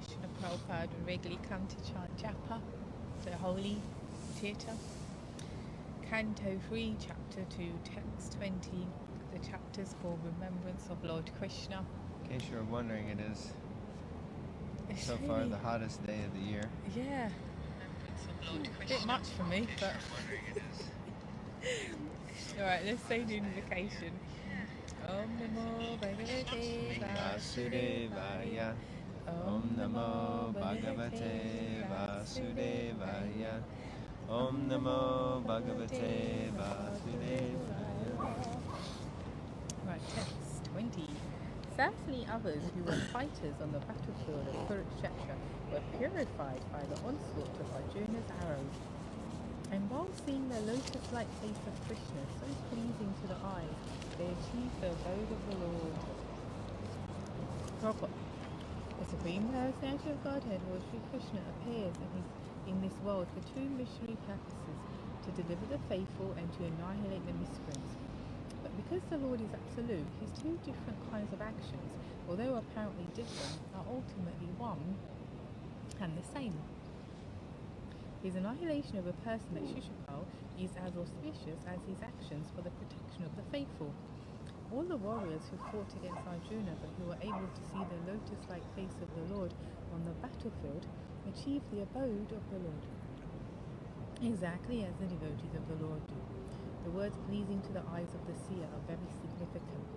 Srila Prabhupada would regularly come to chant Japa, the holy theatre. Canto 3, Chapter 2, Text 20. The chapters for remembrance of Lord Krishna. In case you're wondering, it is It's so far the hottest day of the year. Yeah. A bit much for me, but... Alright, let's say the invocation. Om Namo Bhagavate Vasudevaya. Om Namo Bhagavate Vasudevaya. Om Namo Bhagavate Vasudevaya. Right, text 20. Certainly others who were fighters on the battlefield of Kurukshetra were purified by the onslaught of Arjuna's arrows. And while seeing the lotus-like face of Krishna so pleasing to the eyes, they achieved the abode of the Lord. Proper. The Supreme Personality of Godhead, Lord Sri Krishna, appears in this world for two missionary purposes: to deliver the faithful and to annihilate the miscreants. But because the Lord is absolute, his two different kinds of actions, although apparently different, are ultimately one and the same. His annihilation of a person at Shishupal is as auspicious as his actions for the protection of the faithful. All the warriors who fought against Arjuna but who were able to see the lotus-like face of the Lord on the battlefield achieved the abode of the Lord, exactly as the devotees of the Lord do. The words pleasing to the eyes of the seer are very significant.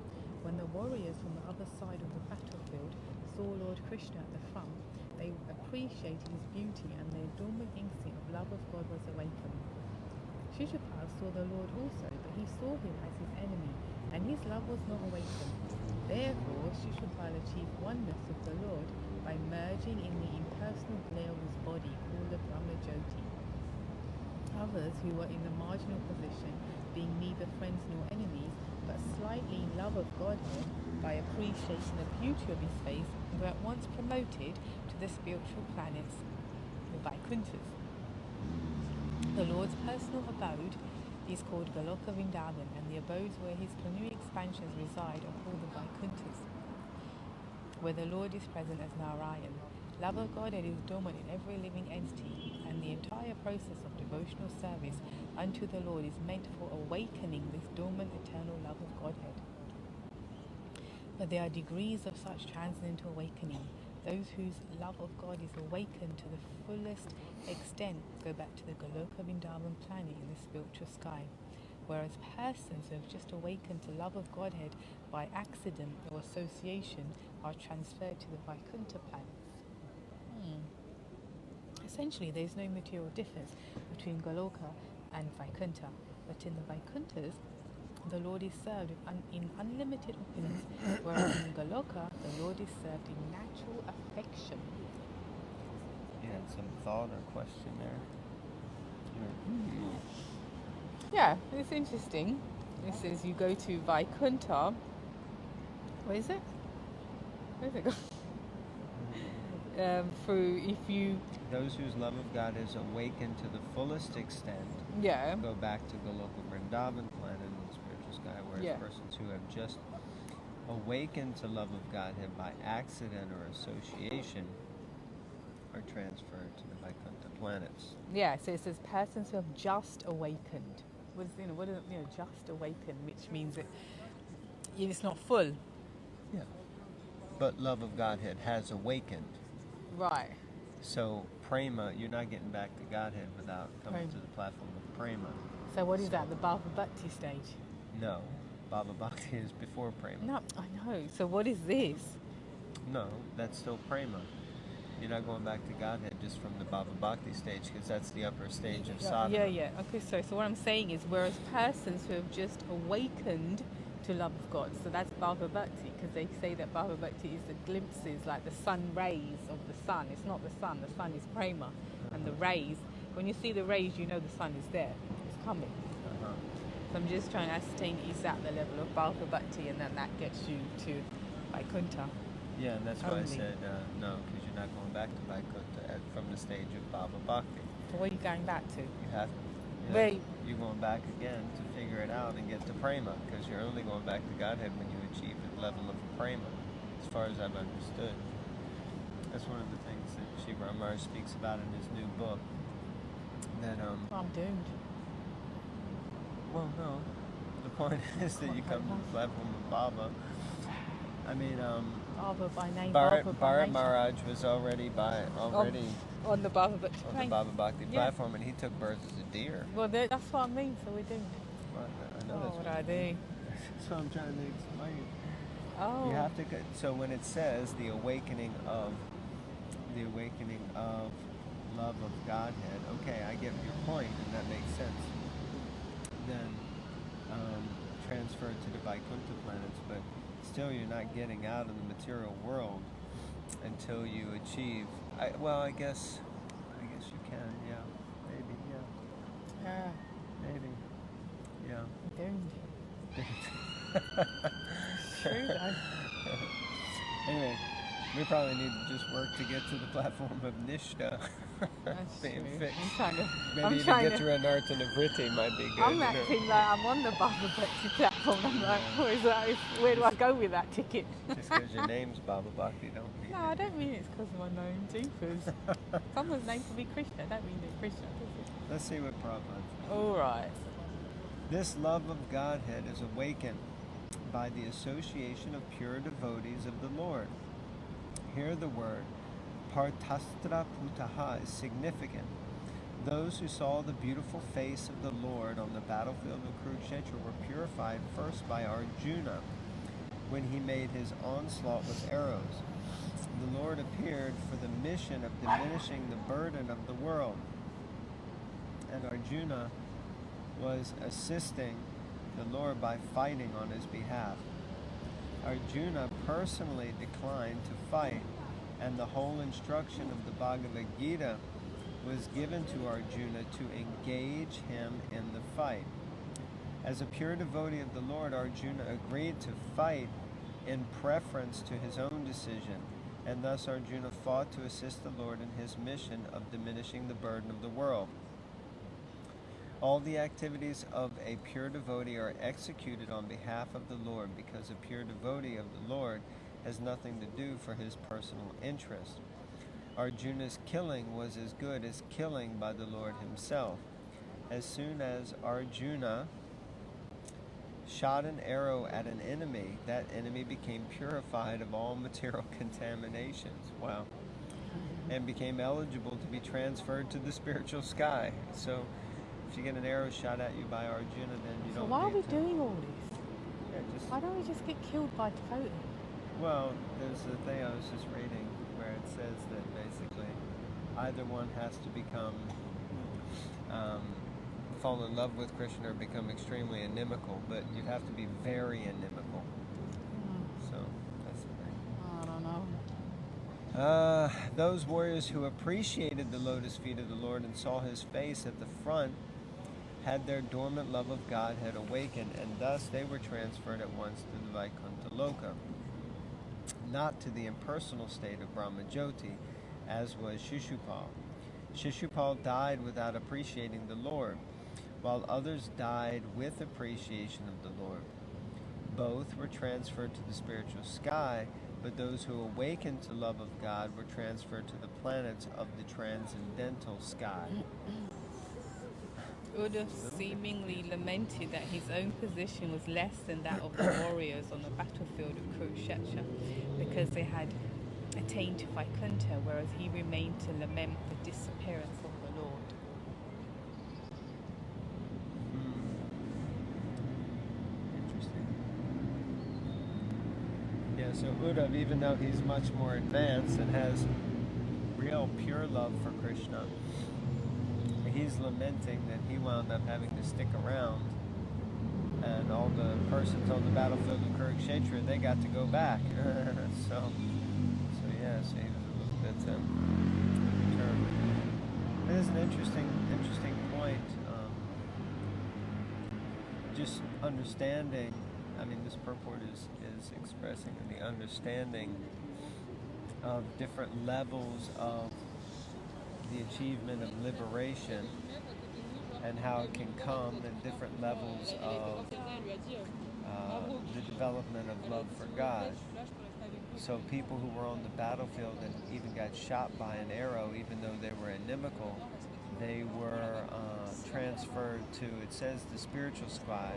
When the warriors from the other side of the battlefield saw Lord Krishna at the front, they appreciated his beauty and their dormant instinct of love of God was awakened. Shishupal saw the Lord also, but he saw him as his enemy, and his love was not awakened. Therefore, Shishupal achieved oneness of the Lord by merging in the impersonal glare of his body, called the Brahma Jyoti. Others who were in the marginal position, being neither friends nor enemies, but slightly in love of Godhead, by appreciating the beauty of his face, were at once promoted to the spiritual planets, the Vaikunthas. The Lord's personal abode is called Goloka Vrindavan, and the abodes where his plenary expansions reside are called the Vaikunthas, where the Lord is present as Narayan. Love of Godhead is dormant in every living entity, and the entire process of devotional service unto the Lord is meant for awakening this dormant eternal love of Godhead. But there are degrees of such transcendental awakening. Those whose love of God is awakened to the fullest extent go back to the Goloka Vrindavan planet in the spiritual sky, whereas persons who have just awakened to love of Godhead by accident or association are transferred to the Vaikuntha planets. Essentially, there is no material difference between Goloka and Vaikuntha, but in the Vaikunthas, the Lord is served in unlimited opulence, whereas in Goloka, the Lord is served in natural affection. You had some thought or question there? Yeah, it's interesting. It says you go to Vaikuntha. Where is it? Where's it go? Those whose love of God is awakened to the fullest extent, go back to Goloka Vrindavan planet in the spiritual sky, whereas persons who have just awakened to love of Godhead by accident or association are transferred to the Vaikuntha planets. Yeah, so it says persons who have just awakened. What is just awakened, which means that it's not full. Yeah. But love of Godhead has awakened. Right. So prema, you're not getting back to Godhead without coming to the platform of prema. So what is that, the Bhava Bhakti stage? No, Bhava Bhakti is before prema. No, I know. So what is this? No, that's still prema. You're not going back to Godhead just from the Bhava Bhakti stage, because that's the upper stage of sadhana. Yeah. Okay, so what I'm saying is, whereas persons who have just awakened to love of God, so that's Bhava Bhakti, because they say that Bhava Bhakti is the glimpses, like the sun rays of the sun. It's not the sun is prema. And the rays, when you see the rays, you know the sun is there. It's coming. So I'm just trying to ascertain, is that the level of Bhava Bhakti, and then that gets you to Vaikuntha. Yeah, and that's why I said no, because you're not going back to Vaikuntha from the stage of Bhava Bhakti. So what are you going back to? You're going back again to figure it out and get to prema, because you're only going back to Godhead when you achieve the level of prema, as far as I've understood. That's one of the things that Shiva Maharaj speaks about in his new book. That I'm doomed. Well, no. The point is that you come to the platform of Baba. I mean, Baba by name. Bharat Maharaj was already on the Bhava Bhakti on the Bhava Bhakti platform, and he took birth as a deer. Well, that's what I mean. So we're doomed. Well, I know that's what I do. That's what I'm trying to explain. Oh. You have to. So when it says the awakening of love of Godhead, okay, I get your point, and that makes sense. Then transferred to the Vaikuntha planets, but still you're not getting out of the material world until you achieve. I guess you can. Yeah, maybe. Yeah. Maybe. Yeah. True. Anyway, we probably need to just work to get to the platform of Nishta. That's being true. fixed. Maybe even get to an Artana Vritti might be good. I'm acting like I'm on the Bhava Bhakti platform. I'm like, where do I go with that ticket? Just because your name's Bhava Bhakti, don't mean. No, I don't mean it's because of my name, jeepers. Someone's name could be Krishna. I don't mean they're Krishna, does it? Let's see what Prabhupada says. All right. This love of Godhead is awakened by the association of pure devotees of the Lord. Here the word Partastra Putaha is significant. Those who saw the beautiful face of the Lord on the battlefield of Kurukshetra were purified first by Arjuna when he made his onslaught with arrows. The Lord appeared for the mission of diminishing the burden of the world, and Arjuna was assisting the Lord by fighting on his behalf. Arjuna personally declined to fight, and the whole instruction of the Bhagavad Gita was given to Arjuna to engage him in the fight. As a pure devotee of the Lord, Arjuna agreed to fight in preference to his own decision, and thus Arjuna fought to assist the Lord in his mission of diminishing the burden of the world. All the activities of a pure devotee are executed on behalf of the Lord, because a pure devotee of the Lord has nothing to do for his personal interest. Arjuna's killing was as good as killing by the Lord himself. As soon as Arjuna shot an arrow at an enemy, that enemy became purified of all material contaminations. Wow. And became eligible to be transferred to the spiritual sky. So if you get an arrow shot at you by Arjuna, then you don't. So why are we doing all this? Yeah, why don't we just get killed by devotee? Well, there's a thing I was just reading where it says that basically either one has to become fall in love with Krishna or become extremely inimical, but you'd have to be very inimical. So that's the thing. I don't know. Those warriors who appreciated the lotus feet of the Lord and saw his face at the front had their dormant love of Godhead awakened, and thus they were transferred at once to the Vaikuntha Loka, not to the impersonal state of Brahmajyoti, as was Shishupal. Shishupal died without appreciating the Lord, while others died with appreciation of the Lord. Both were transferred to the spiritual sky, but those who awakened to love of God were transferred to the planets of the transcendental sky. Uddhava seemingly lamented that his own position was less than that of the warriors on the battlefield of Kurukshetra, because they had attained to Vaikuntha, whereas he remained to lament the disappearance of the Lord. Interesting. Yeah, so Uddhava, even though he's much more advanced and has real pure love for Krishna, he's lamenting that he wound up having to stick around, and all the persons on the battlefield of Kurukshetra, they got to go back. so he was a little bit perturbed. It is an interesting point. Just understanding, I mean, this purport is expressing the understanding of different levels of the achievement of liberation, and how it can come in different levels of the development of love for God. So people who were on the battlefield and even got shot by an arrow, even though they were inimical, they were transferred to, it says the spiritual sky,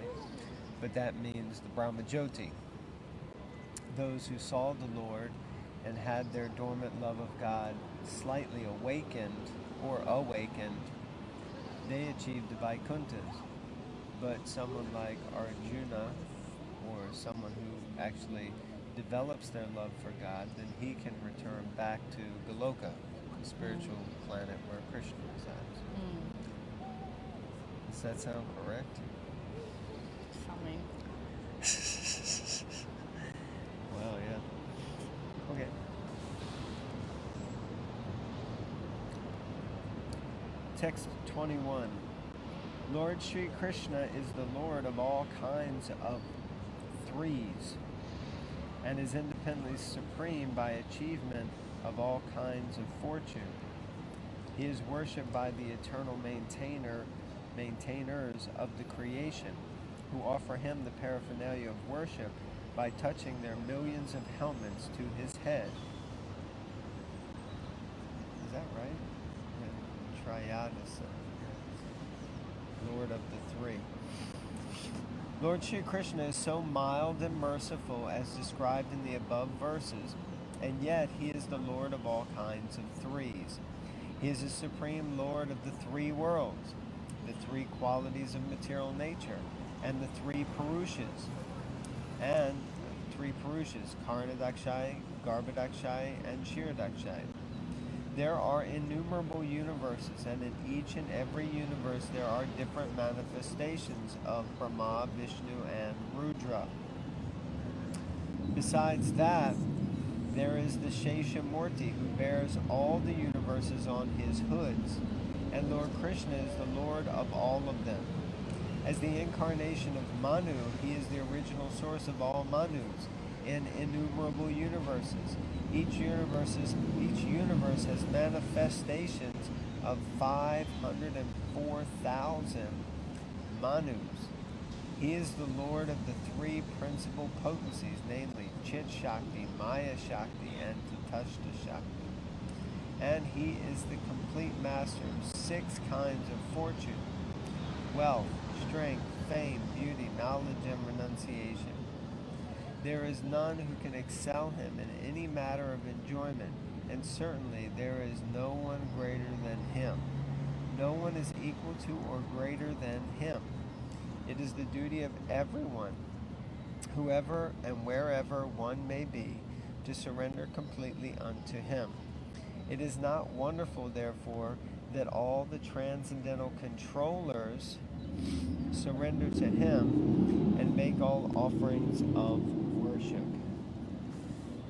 but that means the Brahmajyoti. Those who saw the Lord and had their dormant love of God slightly awakened, they achieved the Vaikunthas. But someone like Arjuna, or someone who actually develops their love for God, then he can return back to Goloka, the spiritual planet where Krishna resides. Does that sound correct? Something. Well, yeah. Okay. Text 21. Lord Sri Krishna is the Lord of all kinds of threes, and is independently supreme by achievement of all kinds of fortune. He is worshipped by the eternal maintainers of the creation, who offer him the paraphernalia of worship by touching their millions of helmets to his head. Is that right? Triadasa, Lord of the three. Lord Sri Krishna is so mild and merciful as described in the above verses, and yet he is the Lord of all kinds of threes. He is the supreme Lord of the three worlds, the three qualities of material nature, and the three Purushas. Karanadakshay, Garbhadakshay, and Kshirodakshay. There are innumerable universes, and in each and every universe there are different manifestations of Brahma, Vishnu, and Rudra. Besides that, there is the Sheshamurti, who bears all the universes on his hoods, and Lord Krishna is the Lord of all of them. As the incarnation of Manu, he is the original source of all Manus in innumerable universes. Each universe has manifestations of 504,000 Manus. He is the Lord of the three principal potencies, namely Chit Shakti, Maya Shakti, and Tatashta Shakti. And he is the complete master of 6 kinds of fortune: wealth, strength, fame, beauty, knowledge, and renunciation. There is none who can excel him in any matter of enjoyment, and certainly there is no one greater than him. No one is equal to or greater than him. It is the duty of everyone, whoever and wherever one may be, to surrender completely unto him. It is not wonderful, therefore, that all the transcendental controllers surrender to him and make all offerings of worship.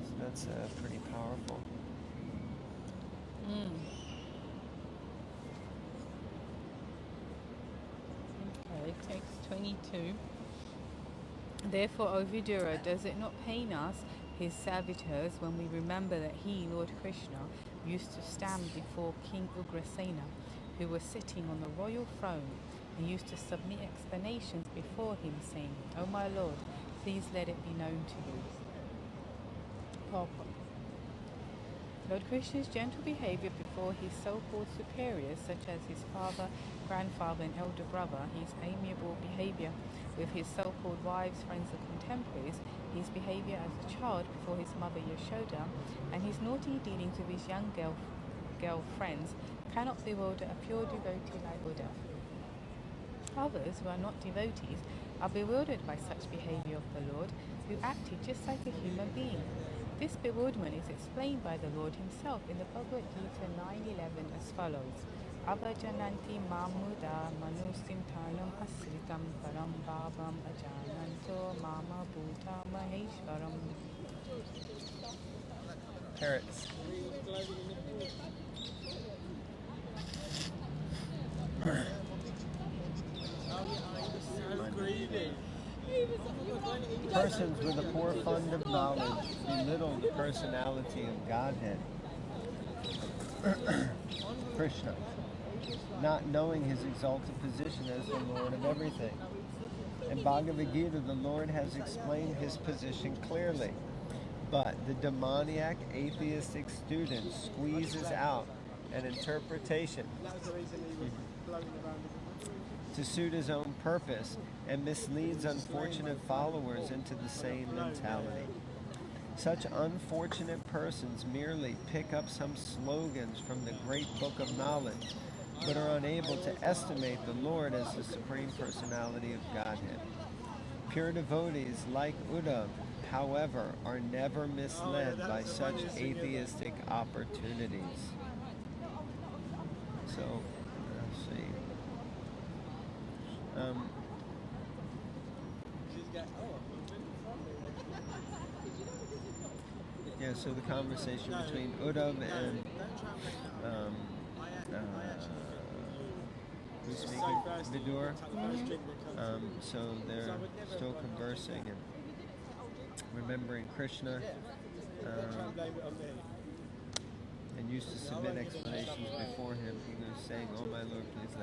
So that's pretty powerful. Okay, text 22. Therefore, O Vidura, does it not pain us, his servitors, when we remember that he, Lord Krishna, used to stand before King Ugrasena, who was sitting on the royal throne, and used to submit explanations before him, saying, O my Lord, please let it be known to you. Purport. Lord Krishna's gentle behavior before his so-called superiors, such as his father, grandfather, and elder brother, his amiable behavior with his so-called wives, friends, and contemporaries, his behavior as a child before his mother Yashoda, and his naughty dealings with his young girl friends cannot bewilder a pure devotee like Buddha. Others who are not devotees are bewildered by such behavior of the Lord, who acted just like a human being. This bewilderment is explained by the Lord himself in the Bhagavad Gita 9:11 as follows: Abhajananti mamuda manusimtanam asritam param bhavam ajananto mama bhuta maheshwaram. Parrots. Persons with a poor fund of knowledge belittle the personality of Godhead, Krishna, not knowing his exalted position as the Lord of everything. In Bhagavad Gita, the Lord has explained his position clearly. But the demoniac atheistic student squeezes out an interpretation to suit his own purpose and misleads unfortunate followers into the same mentality. Such unfortunate persons merely pick up some slogans from the great book of knowledge, but are unable to estimate the Lord as the Supreme Personality of Godhead. Pure devotees like Uddhav, however, are never misled by such atheistic opportunities. So, let's see. Yeah, so the conversation between Uddhav and who's speaking? Vidur. So they're still conversing and remembering Krishna, and used to submit explanations before him. He was saying, "Oh my Lord, please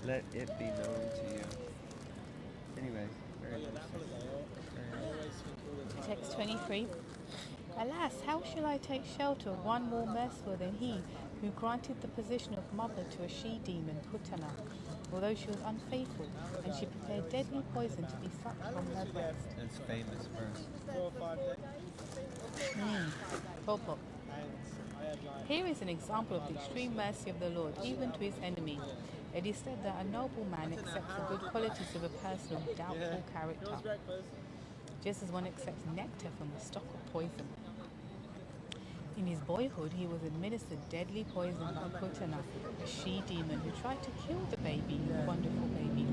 let it be known to you." Anyway, very interesting. Text 23. Alas, how shall I take shelter of one more merciful than he who granted the position of mother to a she-demon, Putana, although she was unfaithful, and she prepared deadly poison to be sucked from her breast. That's famous verse. Purport. Here is an example of the extreme mercy of the Lord, even to his enemy. It is said that a noble man accepts the good qualities of a person of doubtful character, just as one accepts nectar from the stock of poison. In his boyhood, he was administered deadly poison by Putana, a she-demon who tried to kill the baby, the wonderful baby.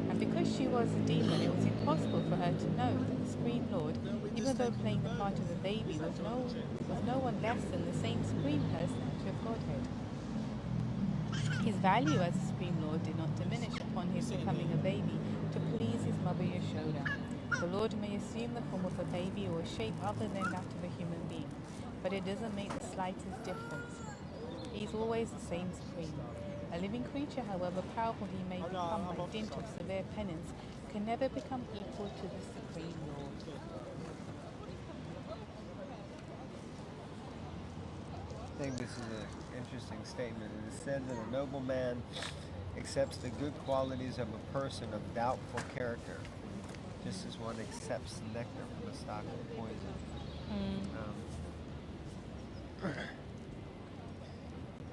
And because she was a demon, it was impossible for her to know that the Supreme Lord, even though playing the part of the baby, was no one less than the same Supreme Personality of Godhead. His value as a Supreme Lord did not diminish upon his becoming a baby to please his mother Yashoda. The Lord may assume the form of a baby or a shape other than that of a human being, but it doesn't make the slightest difference. He is always the same Supreme. A living creature, however powerful he may become by dint of severe penance, can never become equal to the Supreme Lord. I think this is an interesting statement. It is said that a noble man accepts the good qualities of a person of doubtful character, just as one accepts nectar from a stock of poison.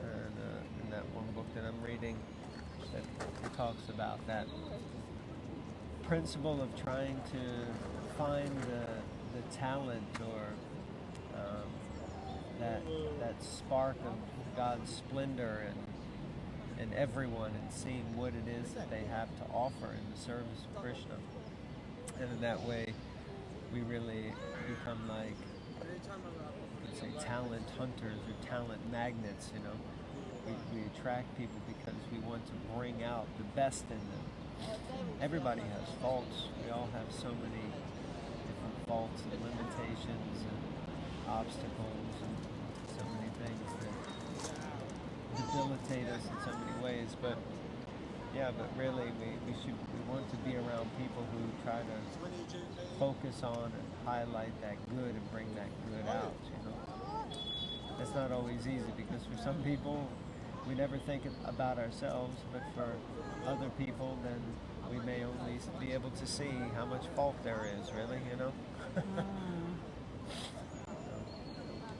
And in that one book that I'm reading, that it talks about that principle of trying to find the talent or that spark of God's splendor in everyone, and seeing what it is that they have to offer in the service of Krishna. And in that way, we really become like, say, talent hunters or talent magnets. You know, we attract people because we want to bring out the best in them. Everybody has faults. We all have so many different faults and limitations and obstacles and so many things that debilitate us in so many ways. But yeah, but really we want to be around people who try to focus on and highlight that good and bring that good out, you know. It's not always easy, because for some people we never think about ourselves, but for other people then we may only be able to see how much fault there is, really, you know.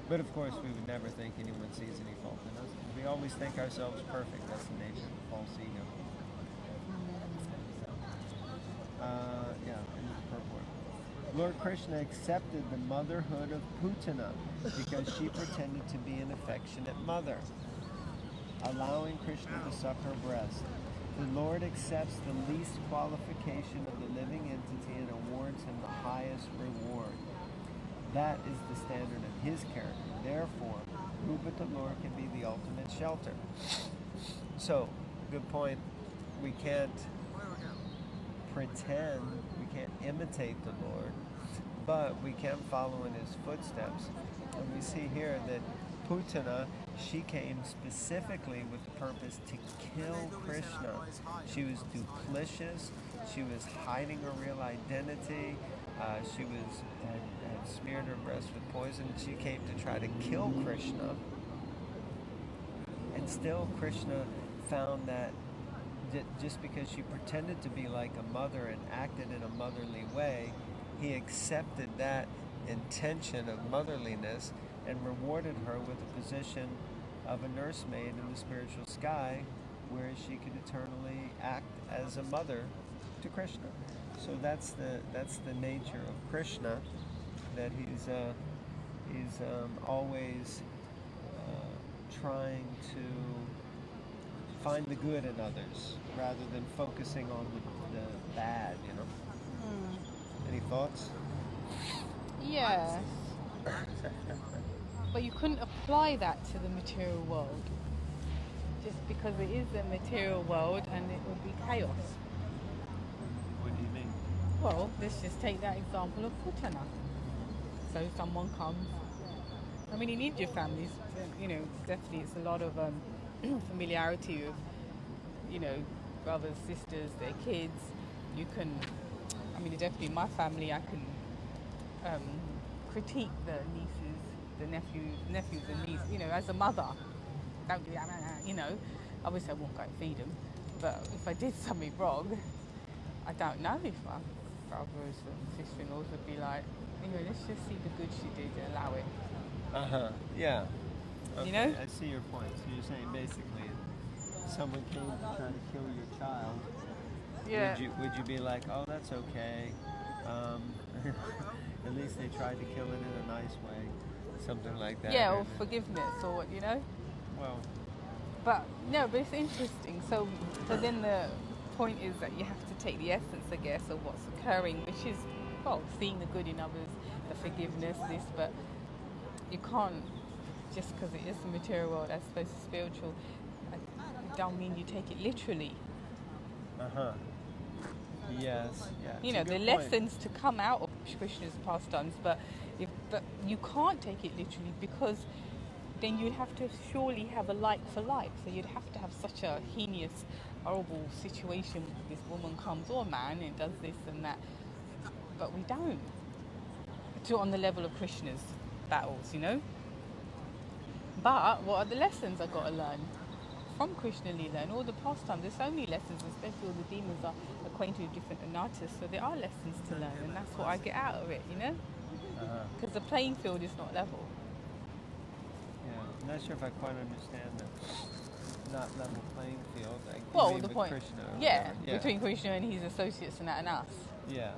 But of course we would never think anyone sees any fault in us. We always think ourselves perfect. That's the nature of the false ego. In the purport. Lord Krishna accepted the motherhood of Putana because she pretended to be an affectionate mother, allowing Krishna to suck her breast. The Lord accepts the least qualification of the living entity and awards him the highest reward. That is the standard of his character. Therefore, who but the Lord can be the ultimate shelter? So, good point. We can't pretend, we can't imitate the Lord, but we can follow in his footsteps. And we see here that Putana, she came specifically with the purpose to kill Krishna. She was duplicitous, she was hiding her real identity, she was had smeared her breast with poison. She came to try to kill Krishna. And still Krishna found that just because she pretended to be like a mother and acted in a motherly way, he accepted that intention of motherliness and rewarded her with the position of a nursemaid in the spiritual sky, where she could eternally act as a mother to Krishna. So that's the nature of Krishna, that he's always trying to find the good in others rather than focusing on the bad, you know. Any thoughts? Yeah. But you couldn't apply that to the material world, just because it is a material world and it would be chaos. What do you mean? Well, let's just take that example of Putana. So someone comes, I mean, in Indian families, you know, definitely it's a lot of familiarity with, you know, brothers, sisters, their kids. You can, I mean, definitely in my family, I can critique the nieces, the nephews and nieces, you know, as a mother. Don't do that, you know. Obviously I won't go and feed them, but if I did something wrong, I don't know if my brothers and sister-in-laws would be like, you know, let's just see the good she did and allow it. Yeah. Okay, you know? I see your point. So you're saying basically someone came to try to kill your child. Yeah. Would you be like, oh, that's okay. At least they tried to kill it in a nice way. Something like that. Yeah, or forgiveness or what, you know? Well. But it's interesting. So then the point is that you have to take the essence, I guess, of what's occurring, which is, well, seeing the good in others, the forgiveness, this, but you can't, just because it is the material world as opposed to spiritual, it don't mean you take it literally. Yes, yeah. You know, the lessons to come out of Krishna's pastimes, but you can't take it literally, because then you'd have to surely have a like for like. So you'd have to have such a heinous, horrible situation. This woman comes, or a man, and does this and that. But we don't. On the level of Krishna's battles, you know. But what are the lessons I've got to learn from Krishna Leela and all the pastimes? There's so many lessons, especially all the demons are acquainted with different anatas, so there are lessons to learn, and that's what I get out of it, you know? Because the playing field is not level. Yeah, I'm not sure if I quite understand the not level playing field. Like, well, the point, Krishna, between Krishna and his associates and us. Yeah.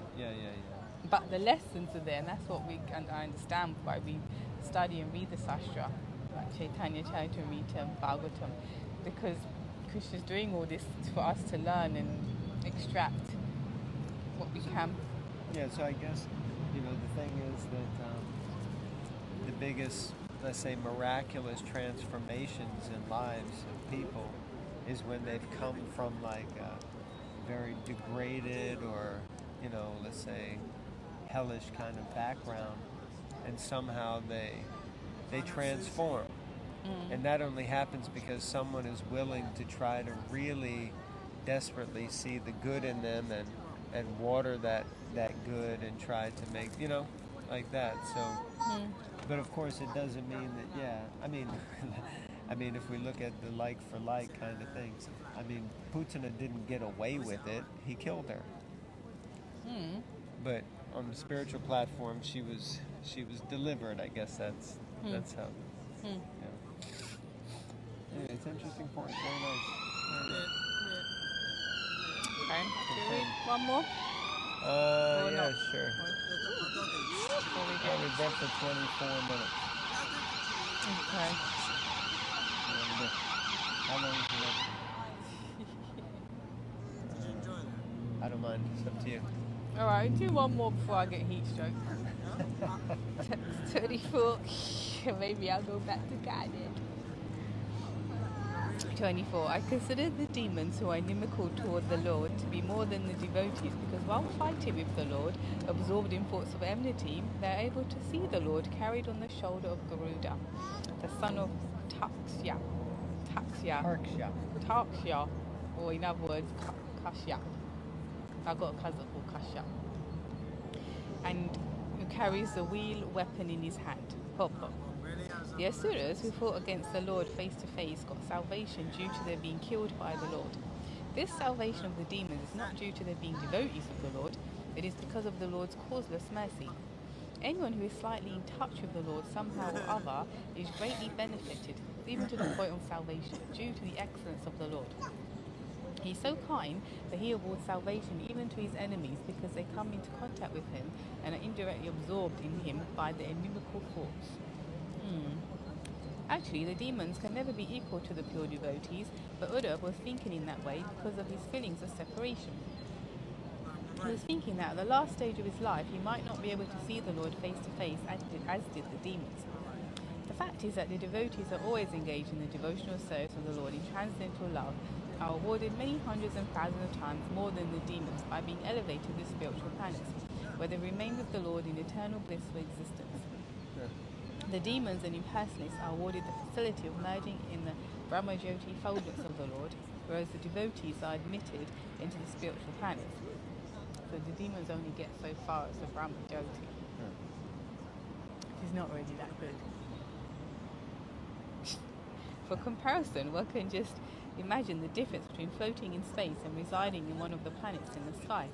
But the lessons are there, and that's what I understand why we study and read the Sastra, like Chaitanya Charitamrita and Bhagavatam, because Krishna's doing all this for us to learn and extract what we can. Yeah, so I guess, you know, the thing is that the biggest, let's say, miraculous transformations in lives of people is when they've come from like a very degraded or, you know, let's say, hellish kind of background, and somehow they transform. And that only happens because someone is willing to try to really desperately see the good in them and water that good and try to make, you know, like that. So, but of course it doesn't mean that, I mean, if we look at the like for like kind of things, I mean, Putana didn't get away with it. He killed her. But on the spiritual platform, she was delivered. I guess that's how. Yeah. Yeah, it's an interesting point. Very nice. Okay. Do we one more? Yeah, not? sure. We've been for 24 minutes. Okay. How long is it? I don't mind. It's up to you. Alright, do one more before I get heat stroke. 34. Maybe I'll go back to garden. 24. I consider the demons who are inimical toward the Lord to be more than the devotees, because while fighting with the Lord, absorbed in thoughts of enmity, they are able to see the Lord carried on the shoulder of Garuda, the son of Taksya, or in other words, Kashya. I've got a cousin called Kashya. And carries the wheel weapon in his hand. Purport. The Asuras who fought against the Lord face to face got salvation due to their being killed by the Lord. This salvation of the demons is not due to their being devotees of the Lord, it is because of the Lord's causeless mercy. Anyone who is slightly in touch with the Lord somehow or other is greatly benefited, even to the point of salvation, due to the excellence of the Lord. He is so kind that he awards salvation even to his enemies because they come into contact with him and are indirectly absorbed in him by their inimical thoughts. Actually, the demons can never be equal to the pure devotees, but Uddhava was thinking in that way because of his feelings of separation. He was thinking that at the last stage of his life he might not be able to see the Lord face to face as did the demons. The fact is that the devotees are always engaged in the devotional service of the Lord in transcendental love, are awarded many hundreds and thousands of times more than the demons by being elevated to the spiritual planets, where they remain with the Lord in eternal blissful existence. The demons and impersonalists are awarded the facility of merging in the Brahmajyoti effulgence of the Lord, whereas the devotees are admitted into the spiritual planets. So the demons only get so far as the Brahmajyoti. Which is not really that good. For comparison, one can just imagine the difference between floating in space and residing in one of the planets in the sky.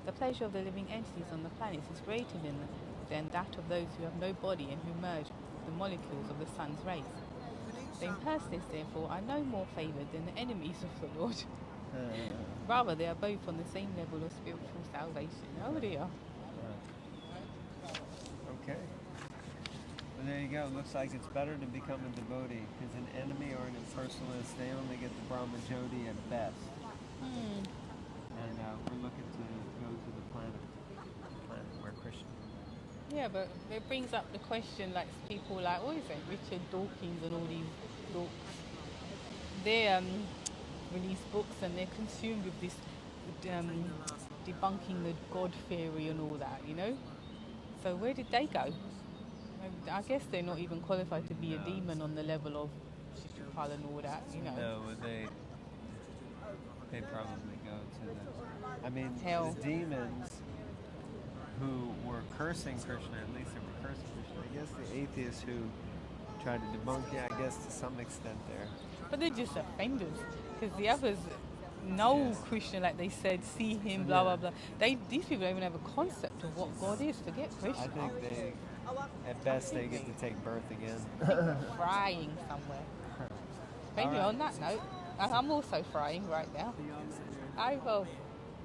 The pleasure of the living entities on the planets is greater than that of those who have no body and who merge the molecules of the sun's rays. The impersonalists, therefore, are no more favoured than the enemies of the Lord. Rather, they are both on the same level of spiritual salvation. Oh dear. Okay. Well, there you go. It looks like it's better to become a devotee, because an enemy or an impersonalist, they only get the Brahmajyoti at best. And we're looking to go to the planet where Krishna. Yeah, but it brings up the question, like people like, what is it, Richard Dawkins and all these dorks. They release books and they're consumed with this debunking the God theory and all that, you know? So where did they go? I guess they're not even qualified to be a demon on the level of Shishupal and all that, you know? No, they probably go to hell. The demons who were cursing Krishna, at least they were cursing Krishna. I guess the atheists who tried to debunk it, I guess to some extent there. But they're just offenders, because the others know Krishna, like they said, see him, blah, blah, blah. These people don't even have a concept of what God is. Forget Krishna. I think at best, they get to take birth again. Frying somewhere. Anyway, on that note, I'm also frying right now. I will.